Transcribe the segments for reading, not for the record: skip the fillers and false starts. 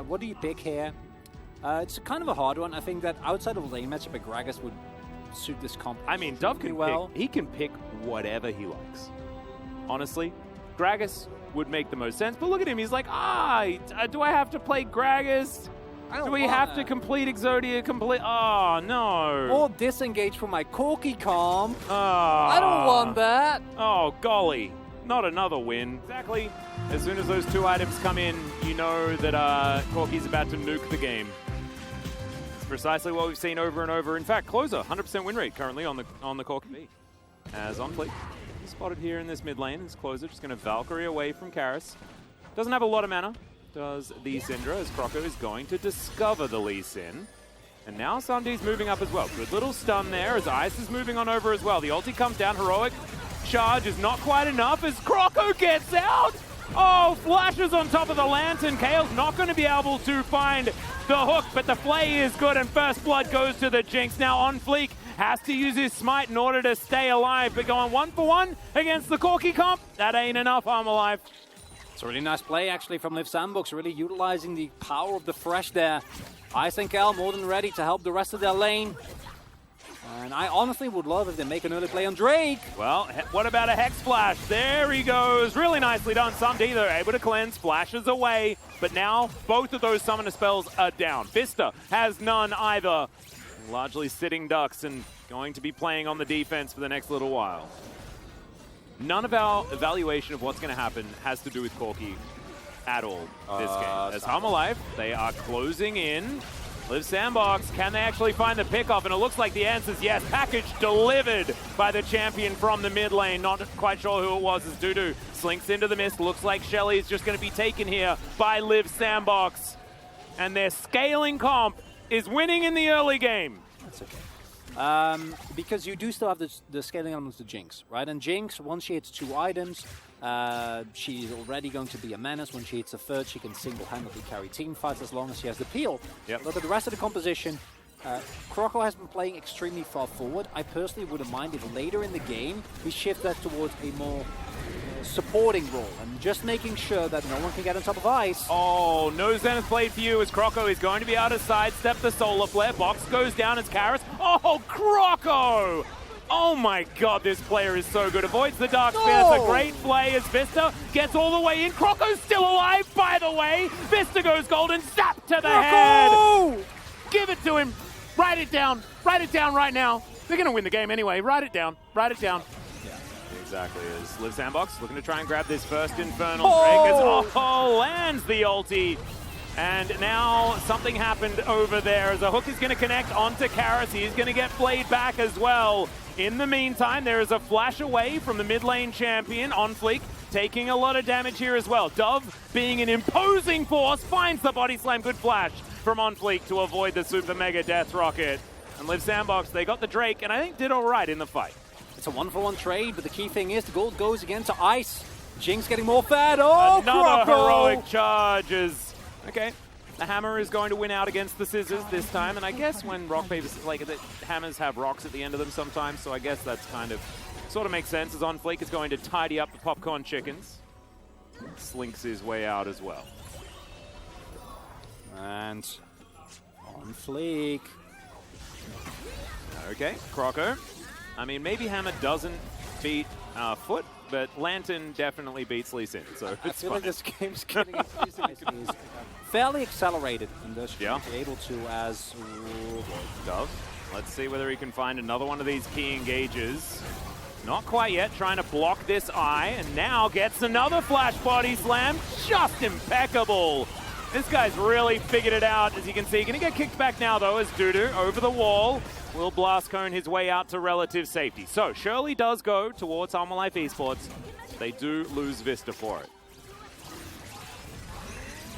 What do you pick here? It's kind of a hard one. I think that outside of lane matchup, Gragas would suit this comp. I mean, Dove can he can pick whatever he likes. Honestly, Gragas would make the most sense. But look at him. He's like, do I have to play Gragas? Do we have to complete Exodia? Oh, no. Or disengage from my Corki comp. I don't want that. Oh, golly. Not another win. Exactly. As soon as those 2 items come in, you know that Corki's about to nuke the game. It's precisely what we've seen over and over. In fact, Closer, 100% win rate currently on the Corki. As on fleek. Spotted here in this mid lane. Is Closer just going to Valkyrie away from Karis. Doesn't have a lot of mana. Does the Syndra, as Croco is going to discover the Lee Sin. And now Sundee's moving up as well. Good little stun there as Ice is moving on over as well. The ulti comes down. Heroic charge is not quite enough as Croco gets out. Oh, flashes on top of the Lantern. Kale's not going to be able to find the hook, but the flay is good, and first blood goes to the Jinx. Now on fleek, has to use his smite in order to stay alive, but going 1-for-1 against the Corki comp, that ain't enough, I'm alive. It's a really nice play, actually, from Liv Sandbox, really utilizing the power of the Thresh there. Ice and Cal more than ready to help the rest of their lane. And I honestly would love if they make an early play on Drake. Well, what about a Hex Splash? There he goes. Really nicely done. Sunday, they're able to cleanse, flashes away. But now, both of those summoner spells are down. Vista has none either. Largely sitting ducks and going to be playing on the defense for the next little while. None of our evaluation of what's going to happen has to do with Corki at all this game. As Hum Alive, they are closing in. Liv Sandbox, can they actually find the pickoff? And it looks like the answer is yes. Package delivered by the champion from the mid lane. Not quite sure who it was as Dudu slinks into the mist. Looks like Shelly is just going to be taken here by Liv Sandbox. And their scaling comp is winning in the early game. That's okay. Because you do still have the scaling elements to Jinx, right? And Jinx, once she hits 2 items, she's already going to be a menace. When she hits a third, she can single-handedly carry team fights as long as she has the peel. Yep. Look at the rest of the composition. Croco has been playing extremely far forward. I personally wouldn't mind if later in the game we shift that towards a more supporting role and just making sure that no one can get on top of Ice. Oh, no Zenith play for you as Croco is going to be able to sidestep the solar flare. Box goes down as Karis. Oh, Croco! Oh my god, this player is so good. Avoids the Dark Spear. It's a great play as Vista gets all the way in. Croco's still alive, by the way. Vista goes golden. Zap to the head. Give it to him. Write it down. Write it down right now. They're going to win the game anyway. Write it down. Write it down. Exactly, as Liv Sandbox looking to try and grab this first Infernal Drake as lands the ulti. And now something happened over there as a hook is going to connect onto Karis. He's going to get played back as well. In the meantime, there is a flash away from the mid lane champion on fleek, taking a lot of damage here as well. Dove, being an imposing force, finds the body slam. Good flash from on fleek to avoid the super mega death rocket. And Liv Sandbox, they got the Drake and I think did all right in the fight. It's a 1-for-1 trade, but the key thing is the gold goes again to Ice. Jinx getting more fad. Oh, another Croco! heroic charges. Okay, the hammer is going to win out against the scissors this time, and I guess when rock paper, like the hammers have rocks at the end of them sometimes, so I guess that's kind of sort of makes sense. As on fleek is going to tidy up the popcorn chickens. Slinks his way out as well. And on fleek. Okay, Croco. I mean, maybe Hammer doesn't beat Foot, but Lantern definitely beats Lee Sin, so I feel like this game's getting increasingly fairly accelerated, and thus should be able to as Dove. Let's see whether he can find another one of these key engages. Not quite yet, trying to block this eye, and now gets another flash body slam. Just impeccable. This guy's really figured it out, as you can see. Gonna get kicked back now, though, as Dudu over the wall will blast cone his way out to relative safety. So Shirley does go towards Life Esports. They do lose Vista for it.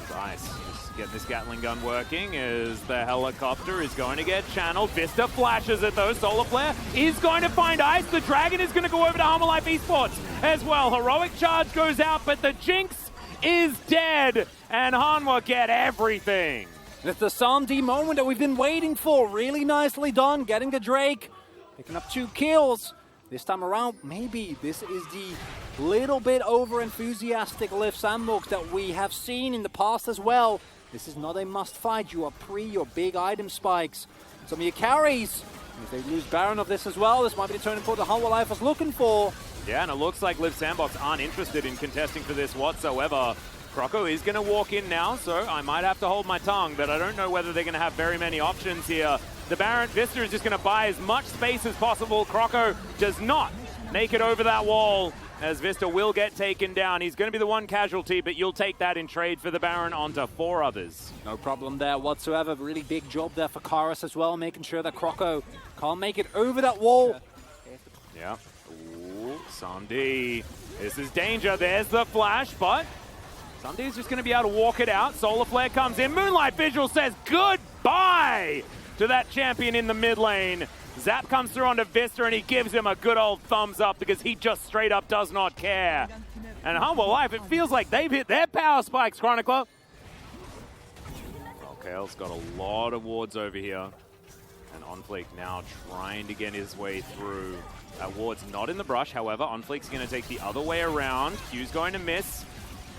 Nice. Just get this Gatling gun working as the helicopter is going to get channeled. Vista flashes it though. Solar Flare is going to find Ice. The Dragon is going to go over to Life Esports as well. Heroic charge goes out, but the Jinx is dead. And Hanwha get everything. It's the Sandy moment that we've been waiting for. Really nicely done. Getting the Drake. Picking up 2 kills. This time around, maybe this is the little bit over-enthusiastic Liv Sandbox that we have seen in the past as well. This is not a must-fight. You are pre your big item spikes. Some of your carries. If they lose Baron of this as well, this might be the turning point that Humble Life was looking for. Yeah, and it looks like Liv Sandbox aren't interested in contesting for this whatsoever. Croco is going to walk in now, so I might have to hold my tongue, but I don't know whether they're going to have very many options here. The Baron Vista is just going to buy as much space as possible. Croco does not make it over that wall, as Vista will get taken down. He's going to be the one casualty, but you'll take that in trade for the Baron onto 4 others. No problem there whatsoever. Really big job there for Karas as well, making sure that Croco can't make it over that wall. Yeah. Ooh, Sandy. This is danger. There's the flash, but Sandy's just going to be able to walk it out. Solar Flare comes in. Moonlight Visual says goodbye to that champion in the mid lane. Zap comes through onto Vista and he gives him a good old thumbs up because he just straight up does not care. And Humble Life, it feels like they've hit their power spikes, Chronicler. Kale's got a lot of wards over here. And Onfleek now trying to get his way through. Ward's not in the brush, however. Onfleek's going to take the other way around. Q's going to miss.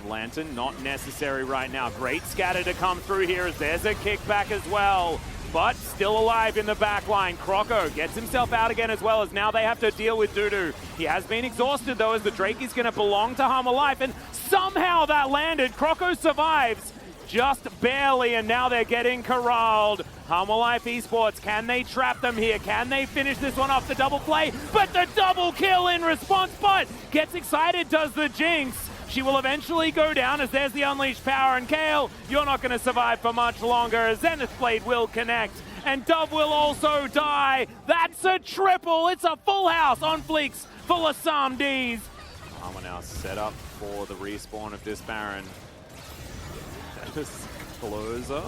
Lantern not necessary right now. Great scatter to come through here as there's a kickback as well. But still alive in the back line. Croco gets himself out again as well, as now they have to deal with Dudu. He has been exhausted though, as the Drake is going to belong to Humble Life, and somehow that landed. Croco survives just barely, and now they're getting corralled. Humble Life Esports, can they trap them here? Can they finish this one off the double play? But the double kill in response, but gets excited, does the Jinx. She will eventually go down as there's the unleashed power, and Kale, you're not going to survive for much longer as Zenith Blade will connect, and Dove will also die. That's a triple. It's a full house on Fleeks full of some Ds. Armor now set up for the respawn of this Baron. That is closer.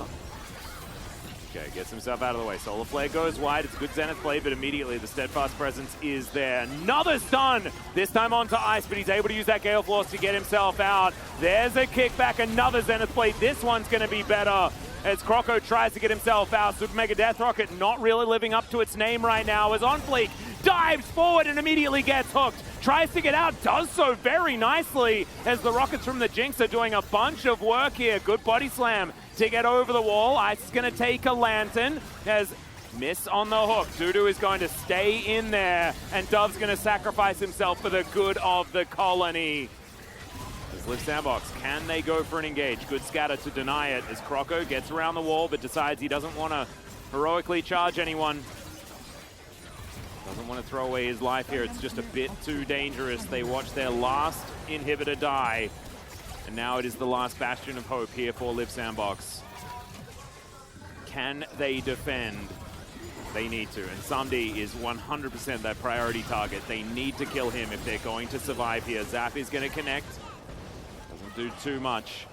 Okay, gets himself out of the way. Solar Flare goes wide. It's a good Zenith Blade, but immediately the Steadfast Presence is there. Another stun, this time onto Ice, but he's able to use that Gale Force to get himself out. There's a kickback, another Zenith Blade. This one's going to be better as Croco tries to get himself out. Super Mega Death Rocket not really living up to its name right now, as Onfleek dives forward and immediately gets hooked. Tries to get out, does so very nicely, as the Rockets from the Jinx are doing a bunch of work here. Good body slam to get over the wall. Ice is going to take a Lantern, as miss on the hook. Dudu is going to stay in there, and Dove's going to sacrifice himself for the good of the colony. As Liv Sandbox, can they go for an engage? Good scatter to deny it, as Croco gets around the wall, but decides he doesn't want to heroically charge anyone. Doesn't want to throw away his life here. It's just a bit too dangerous. They watch their last inhibitor die. And now it is the last bastion of hope here for Liv Sandbox. Can they defend? They need to. And Samdi is 100% their priority target. They need to kill him if they're going to survive here. Zap is going to connect. Doesn't do too much.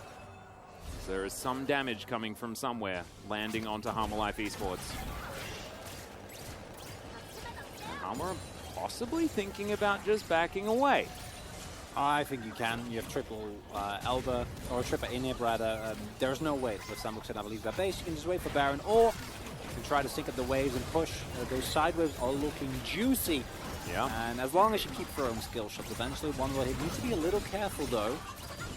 There is some damage coming from somewhere, landing onto Humble Life Esports. Hummer possibly thinking about just backing away. I think you can. You have triple Elder, or triple Inhib rather. There's no way that Sandbox can ever leave that base. You can just wait for Baron, or you can try to sync up the waves and push. Those side waves are looking juicy. Yeah. And as long as you keep throwing skill shots, eventually one will hit. You need to be a little careful though,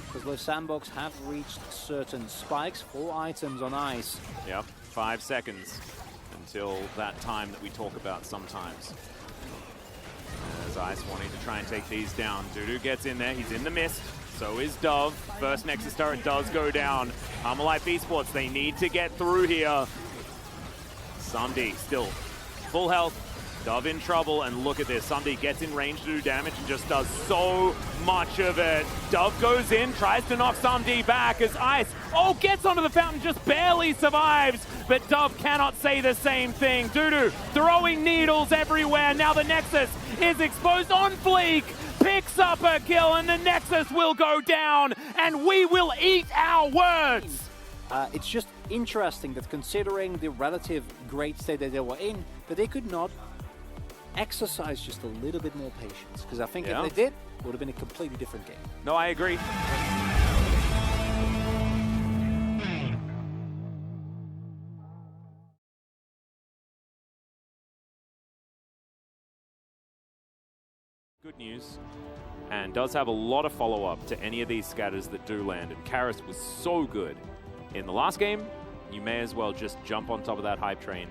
because Liv Sandbox have reached certain spikes, 4 items on Ice. Yep, 5 seconds until that time that we talk about sometimes. As Ice wanting to try and take these down. Dudu gets in there, he's in the mist. So is Dove. First Nexus turret does go down. Humble Life Esports, they need to get through here. Sumdi still full health. Dove in trouble, and look at this. Sumdi gets in range to do damage and just does so much of it. Dove goes in, tries to knock Sumdi back as Ice, gets onto the fountain, just barely survives. But Dove cannot say the same thing. Dudu throwing needles everywhere. Now the Nexus is exposed. On Fleek picks up a kill, and the Nexus will go down, and we will eat our words. It's just interesting that considering the relative great state that they were in, that they could not exercise just a little bit more patience. Because I think if they did, it would have been a completely different game. No, I agree. Good news, and does have a lot of follow-up to any of these scatters that do land, and Karis was so good in the last game. You may as well just jump on top of that hype train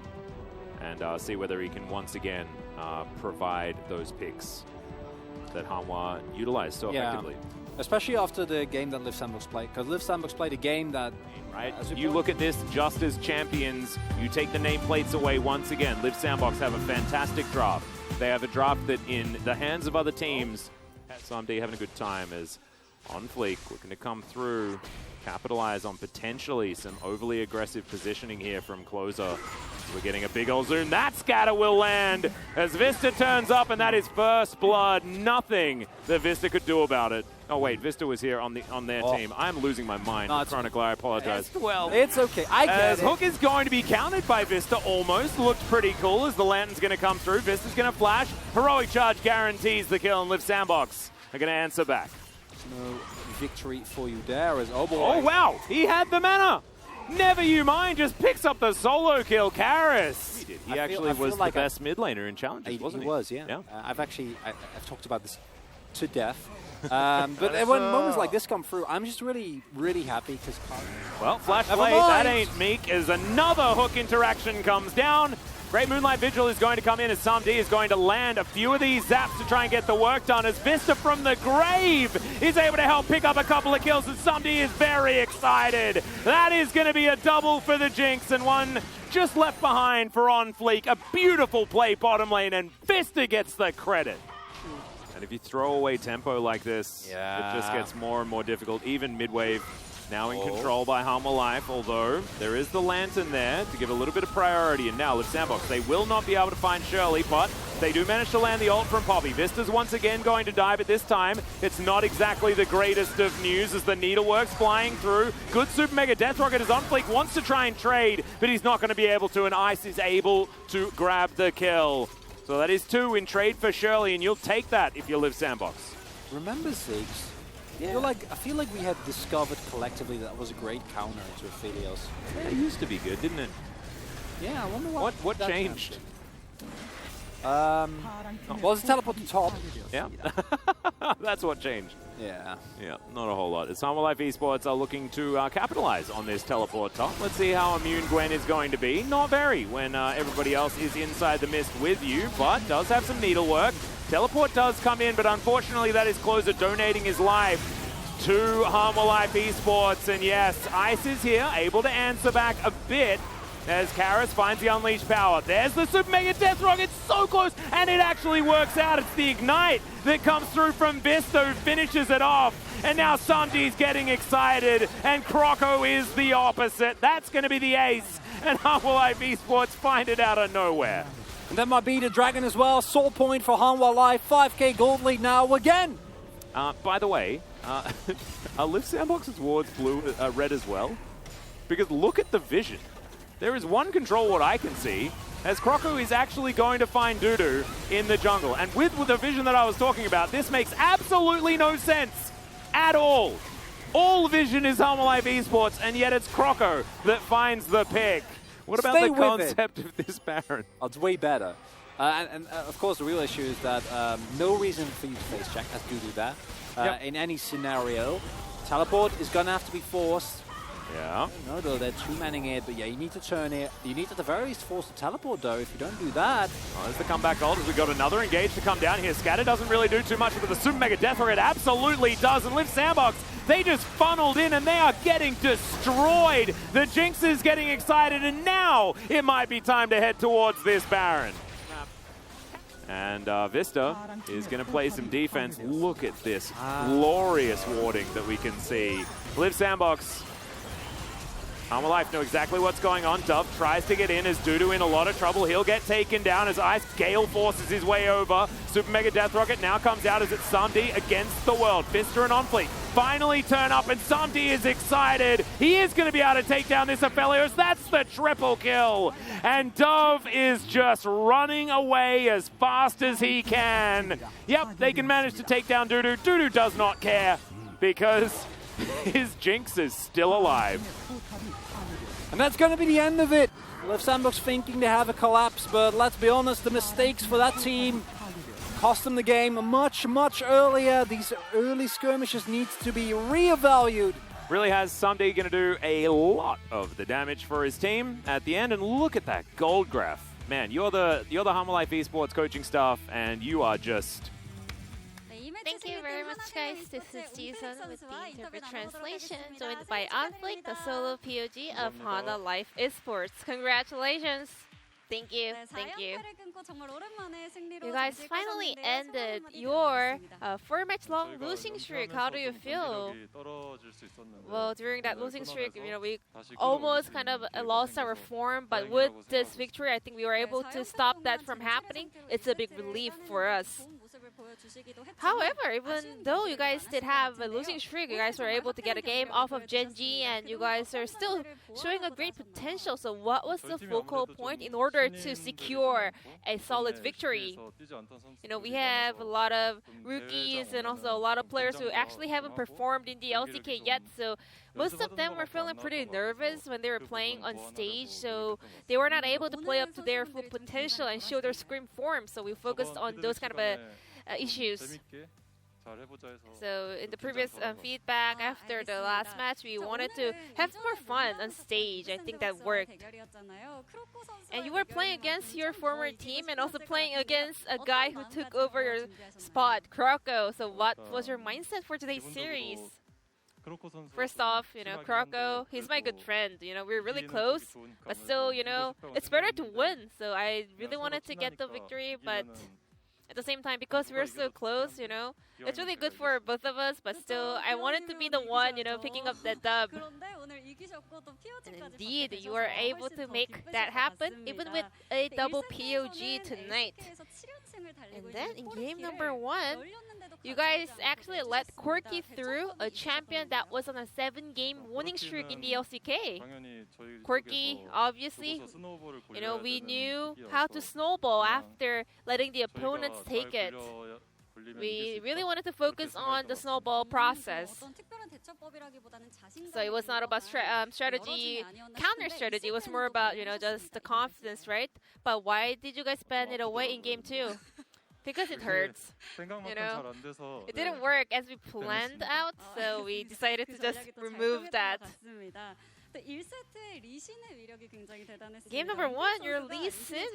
and see whether he can once again provide those picks that Hanwha utilized so effectively. Especially after the game that Liv Sandbox played, because Liv Sandbox played a game that... Right, you look at this just as champions, you take the nameplates away once again. Liv Sandbox have a fantastic draft. They have a draft that in the hands of other teams, SMD having a good time as on fleek, looking to come through, capitalize on potentially some overly aggressive positioning here from Closer. We're getting a big old zoom. That scatter will land as Vista turns up, and that is first blood. Nothing that Vista could do about it. Oh wait, Vista was here on their team. I'm losing my mind. No, Chronicle, I apologize. Well, it's okay. I get it. Hook is going to be countered by Vista almost. Looked pretty cool as the Lantern's going to come through. Vista's going to flash. Heroic Charge guarantees the kill, and Liv Sandbox are going to answer back. No victory for you there as oh boy. Oh wow, he had the mana. Never you mind, just picks up the solo kill, Karis. He did. He actually was like the best mid laner in challenges, wasn't he? He was, yeah. I've talked about this to death. But when moments like this come through, I'm just really, really happy because... Well, flash play, that ain't meek, as another hook interaction comes down. Great Moonlight Vigil is going to come in as SumD is going to land a few of these zaps to try and get the work done as Vista from the grave is able to help pick up a couple of kills, and SumD is very excited. That is going to be a double for the Jinx, and one just left behind for On Fleek. A beautiful play bottom lane, and Vista gets the credit. And if you throw away tempo like this, it just gets more and more difficult. Even mid-wave now in control by Hanwha Life, although there is the Lantern there to give a little bit of priority. And now with Sandbox, they will not be able to find Shirley, but they do manage to land the ult from Poppy. Vista's once again going to die, but this time it's not exactly the greatest of news as the Needleworks flying through. Good Super Mega Death Rocket is on fleek, wants to try and trade, but he's not going to be able to, and Ice is able to grab the kill. So that is 2 in trade for Shirley, and you'll take that if you Liv Sandbox. Remember Ziggs? I feel like we had discovered collectively that was a great counter into Aphelios. Yeah, it used to be good, didn't it? Yeah, I wonder what changed. Well, it's teleport to top. Yeah, that's what changed. Yeah, not a whole lot. It's Hanwha Life Esports are looking to capitalize on this teleport top. Let's see how immune Gwen is going to be. Not very when everybody else is inside the mist with you, but does have some needlework. Teleport does come in, but unfortunately that is Closer donating his life to Hanwha Life Esports. And yes, Ice is here, able to answer back a bit as Karis finds the unleashed power. There's the Super Mega Death Rock. It's so close, and it actually works out. It's the Ignite that comes through from Vista, who finishes it off. And now SumD's getting excited, and Croco is the opposite. That's going to be the ace, and Hanwha Life Esports find it out of nowhere. And that might be the Dragon as well. Soul point for Hanwha Life. 5k gold lead now again. By the way, are Liv Sandbox's wards red as well? Because look at the vision. There is one control ward I can see, as Croco is actually going to find Dudu in the jungle. And with the vision that I was talking about, this makes absolutely no sense at all. All vision is Hanwha Life Esports, and yet it's Croco that finds the pick. What about the concept of this Baron? Oh, it's way better. And of course, the real issue is that no reason for you to face check as Dudu there. In any scenario, teleport is going to have to be forced. Yeah. No, though, they're two-manning it, but yeah, you need to turn it. You need at the very least force the teleport, though. If you don't do that... Oh, there's the comeback ult as we got another engage to come down here. Scatter doesn't really do too much, but the Super Mega Death Rocket absolutely does. And Liv Sandbox, they just funneled in, and they are getting destroyed. The Jinx is getting excited, and now it might be time to head towards this Baron. And Vista is going to play some defense. Look at this glorious warding that we can see. Liv Sandbox... Hanwha Life know exactly what's going on. Dove tries to get in as Dudu in a lot of trouble. He'll get taken down as Ice Gale forces his way over. Super Mega Death Rocket now comes out as it's SumD against the world. Vista and On Fleek finally turn up, and SumD is excited. He is going to be able to take down this Aphelios. That's the triple kill. And Dove is just running away as fast as he can. Yep, they can manage to take down Dudu. Dudu does not care because his Jinx is still alive. And that's going to be the end of it. Liv Sandbox thinking they have a collapse, but let's be honest, the mistakes for that team cost them the game much, much earlier. These early skirmishes need to be reevaluated. Really has Someday going to do a lot of the damage for his team at the end. And look at that gold graph. Man, you're the Hanwha Life Esports coaching staff, and you are just... Thank you very much, guys. This is Jason with the interpret translation, joined by Onflick, the solo POG of Hanwha Life Esports. Congratulations! Thank you, thank you. You guys finally ended your 4-match-long losing streak. How do you feel? Well, during that losing streak, we almost kind of lost our form, but with this victory, I think we were able to stop that from happening. It's a big relief for us. However, even though you guys did have a losing streak, you guys were able to get a game off of Gen.G, and you guys are still showing a great potential. So what was the focal point in order to secure a solid victory? We have a lot of rookies and also a lot of players who actually haven't performed in the LCK yet. So most of them were feeling pretty nervous when they were playing on stage. So they were not able to play up to their full potential and show their scream form. So we focused on those kind of issues. So in the previous feedback after the last match, we wanted to have more fun on stage. I think that worked. And you were playing against your former team and also playing against a guy who took over your spot, Croco. So what was your mindset for today's series? First off, Croco, he's my good friend. We're really close, but still, it's better to win. So I really wanted to get the victory, but at the same time, because we're so close, it's really good for both of us, but still, I wanted to be the one, picking up that dub. And indeed, you were able to make that happen, even with a double POG tonight. And then in game number 1, you guys actually let Corky through, a champion that was on a 7-game winning streak in the LCK. Corky, obviously, we knew how to snowball after letting the opponents take it. We really wanted to focus on the snowball process. So it was not about strategy, counter strategy. It was more about, just the confidence, right? But why did you guys ban it away in game 2? Because it hurts. It didn't work as we planned out, so we decided to just remove that. Game number 1, your Lee Sin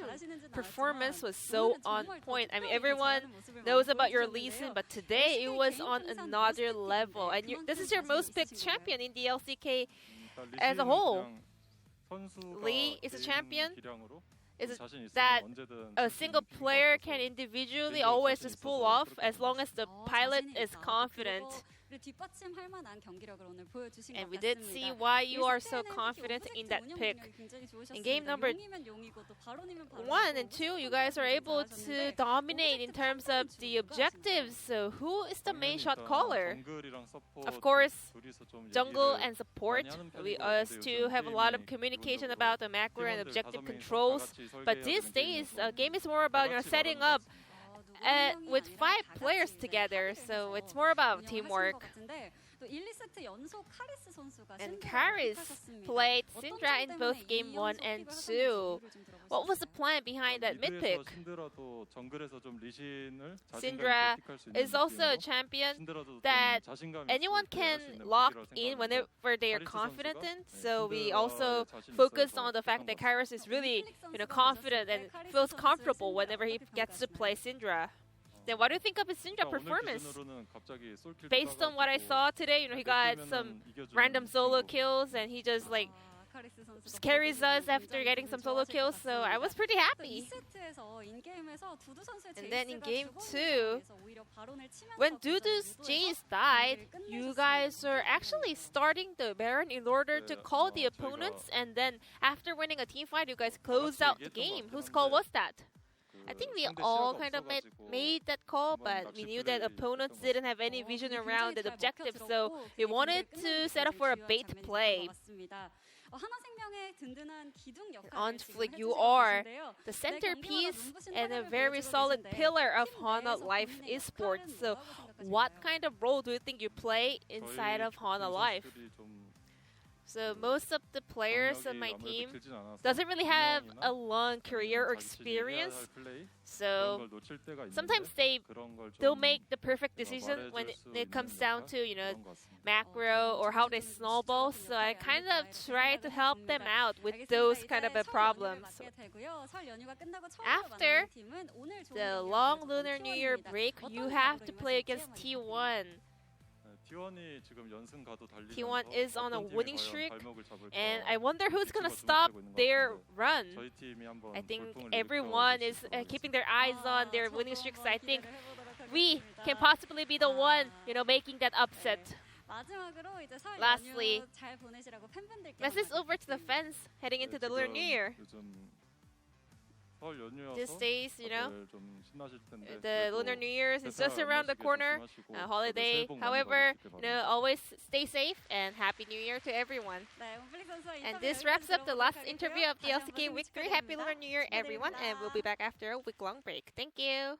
performance was so on point. I mean, everyone knows about your Lee Sin, but today it was on another level. And this is your most picked champion in the LCK as a whole. Lee is a champion. Is it that a single player can individually always just pull off as long as the pilot is confident. And we did see why you are so confident in that pick. In game number 1 and 2, you guys are able to dominate in terms of the objectives. So who is the main shot caller? Of course, jungle and support. Us two have a lot of communication about the macro and objective controls. But these days, game is more about setting up with 5 players together, so it's more about teamwork. And Karis played Syndra in both game 1 and 2. What was the plan behind that mid pick? Syndra is also a champion that anyone can lock in whenever they are confident in. So we also focused on the fact that Karis is really confident and feels comfortable whenever he gets to play Syndra. Then what do you think of his Syndra performance? Based on what I saw today, he got some random solo kills and he just carries us after getting some solo kills, so I was pretty happy. And then in game 2, when Dudu's Jace died, you guys are actually starting the Baron in order to call the opponents, and then after winning a team fight, you guys closed out the game. Whose call was that? I think we all kind of made that call, but we knew that opponents didn't have any vision around the objective, so we wanted to set up for a bait play. Onflick, you are the centerpiece and a very solid pillar of Hanwha Life Esports. So what kind of role do you think you play inside of Hanwha Life? So most of the players on my team doesn't really have a long career or experience. So sometimes they'll make the perfect decision when it comes down to, you know, macro or how they snowball. So I kind of try to help them out with those kind of problems. After the long Lunar New Year break, you have to play against T1. T1 is on a winning streak, and I wonder who's gonna stop their run. I think everyone is keeping their eyes on their winning streaks. I think we can possibly be the one, you know, making that upset. Lastly, message over to the fans heading into the Lunar New Year. These days, you know, the Lunar New Year's is just around the corner, a holiday. However, you know, always stay safe and Happy New Year to everyone. And this wraps up the last interview of the LCK Week 3. Happy Lunar New Year, everyone, and we'll be back after a week-long break. Thank you.